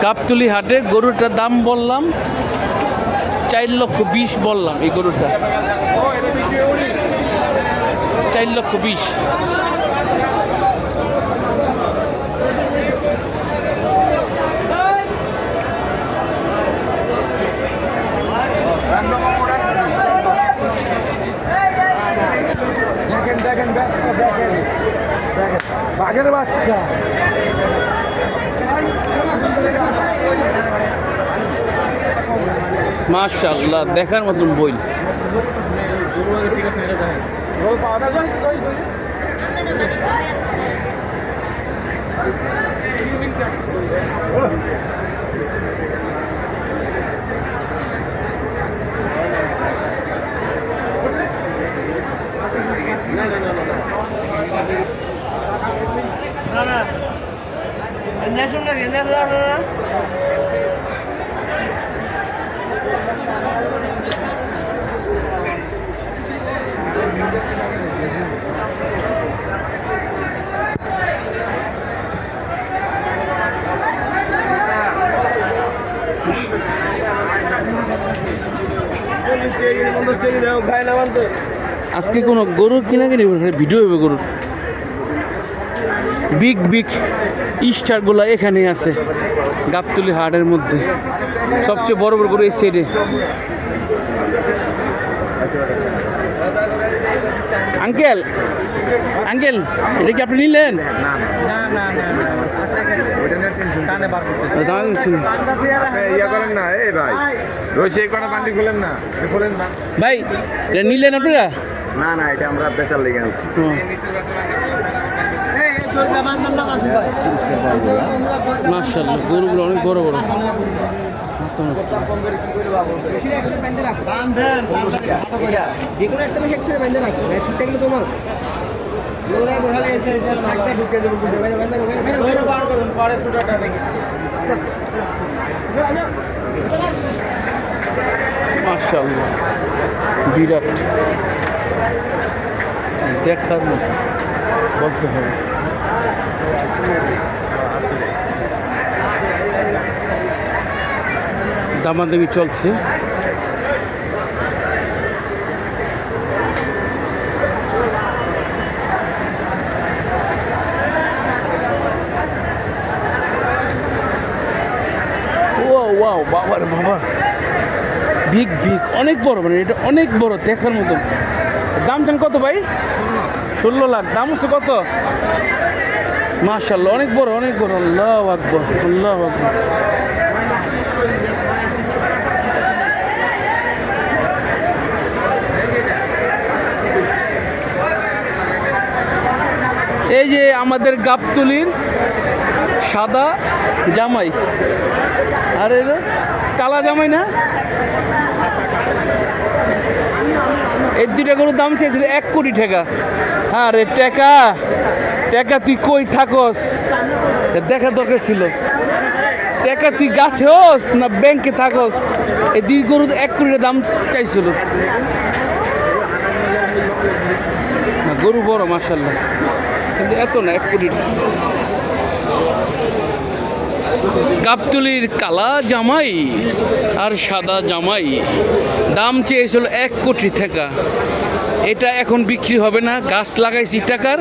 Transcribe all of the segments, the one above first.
গাবতলী হাটে গরুটার দাম বললাম 4,20,000 বললাম। এই গরুটা 4,20,000। দেখেন বাঘের বাচ্চা। মাশাআল্লাহ দেখার মতন বই। আজকে কোনো গরুর কিনা কিনি ভিডিও হবে গরুর। বিগ বিগ স্টারগুলো এখানে আছে গাবতলী হাটের মধ্যে। সবচেয়ে বড় বড় গরু এই সাইডে। আঙ্কেল আঙ্কেল এটা কি আপনি নিলেন? ভাই এটা নিলেন আপনারা? না এটা আমরা বেচার লেগে আনছি। মাশাআল্লাহ গরুগুলো অনেক বড় বড়। মাশাআল্লাহ বিরাট দেখার মতো বলতে হবে। দামাদামি চলছে। ওয়াও বাবা রে বাবা, বিগ বিগ অনেক বড়, মানে এটা অনেক বড় দেখার মতো। দাম চান কত ভাই? 16 লাখ। দাম হচ্ছে কত? মাশাআল্লাহ অনেক বড় অনেক বড়। আল্লাহু আকবার আল্লাহু আকবার। এই যে আমাদের গাবতলীর সাদা জামাই, আর এলো কালা জামাই না? এই দুইটা গরুর দাম চেয়েছিল 1 কোটি টাকা। হ্যাঁ রে টাকা টাকা তুই কই থাকস? দেখার দরকার ছিল। টাকা তুই গাছে হোস না ব্যাংকে থাকস? এই দুই গরু 1 কোটি দাম চাইছিল। না গরু বড় মাশাআল্লাহ, কিন্তু এত না 1 কোটি। গাবতলীর কালা জামাই আর সাদা জামাই দাম চেয়েছিল 1 কোটি টাকা। এটা এখন বিক্রি হবে না। গাছ লাগাইছি টাকার,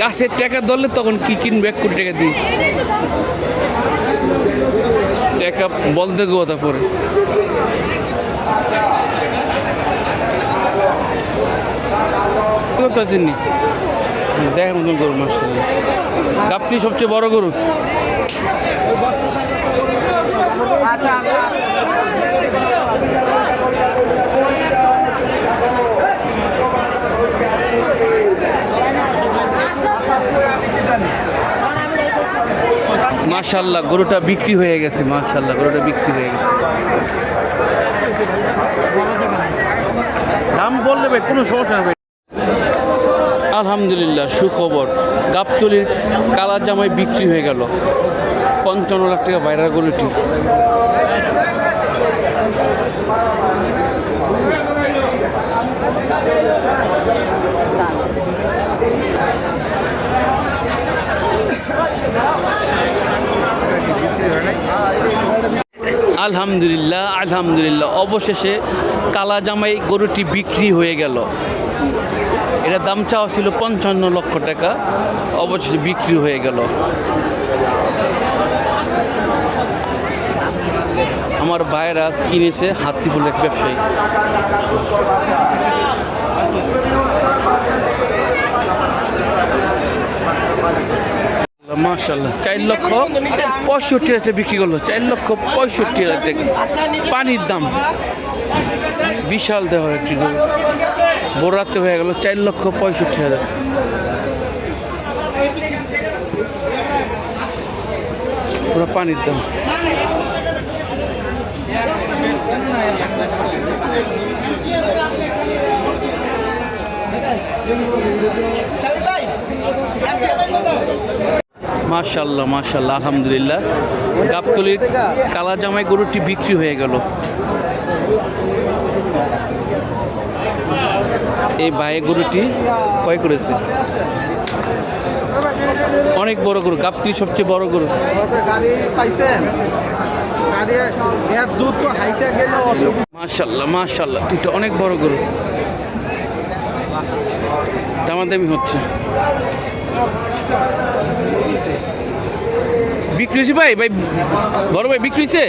গাছের টাকা ধরলে তখন কি কিনবে? 1 কোটি টাকা দিই টাকা বলতে গোতা পরে। চিনি দেখার মতন গরু মাশাআল্লাহ। গাবতলী সবচেয়ে বড় গরু। মাশাআল্লাহ গরুটা বিক্রি হয়ে গেছে। মাশাআল্লাহ গরুটা বিক্রি হয়ে গেছে। দাম বললে ভাই কোনো সমস্যা নেই। আলহামদুলিল্লাহ সুখবর, গাবতলীর কালা জামাই বিক্রি হয়ে গেল 55 লাখ টাকা বাইরের গরুটি। আলহামদুলিল্লাহ আলহামদুলিল্লাহ, অবশেষে কালা জামাই গরুটি বিক্রি হয়ে গেল। এটা দাম চাওয়া ছিল 55 লক্ষ টাকা, অবশেষে বিক্রি হয়ে গেল। আমার ভাইয়েরা কিনেছে, হাতিপুলের এক ব্যবসায়ী। মাশাল্লাহ, 4,65,000 বিক্রি করলো। 4,65,000 টাকা পানির দাম। বিশাল দেহ একটি গরু, বোরাতে হয়ে গেল 4,65,000। পুরো পানির দাম। মাশাল্লাহ মাশাল্লাহ, আলহামদুলিল্লাহ, গাবতলীর কালা জামাই গরুটি বিক্রি হয়ে গেল। এই ভাই গরুটি ক্রয় করেছে। অনেক বড় গরু, গাবতলীর সবচেয়ে বড় গরু। মাশাল্লাহ মাশাল্লাহ, এটা অনেক বড় গরু। দামাদামি হচ্ছে। বিক্রি হয়েছে ভাই? ভাই বড় ভাই বিক্রি হয়েছে?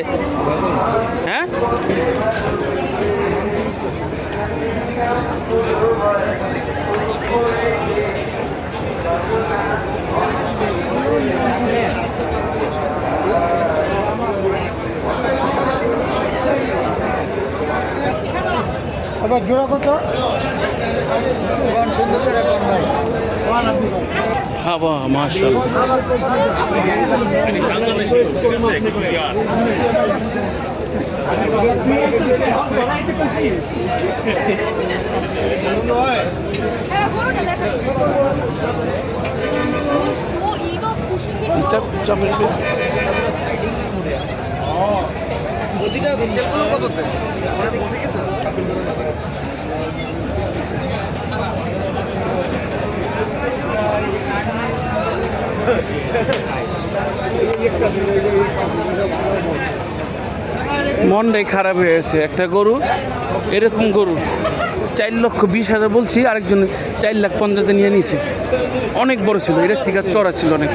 হ্যাঁ, আবার জোড়া কত? সুন্দর করে হ্যাঁ বাহ, মাশাআল্লাহ। মনটাই খারাপ হয়ে গেছে। একটা গরু, এরকম গরু 4,20,000 বলছি, আরেকজন 4,50,000 নিয়ে নিছে। অনেক বড় ছিল, এটার থেকে চড়া ছিল অনেক।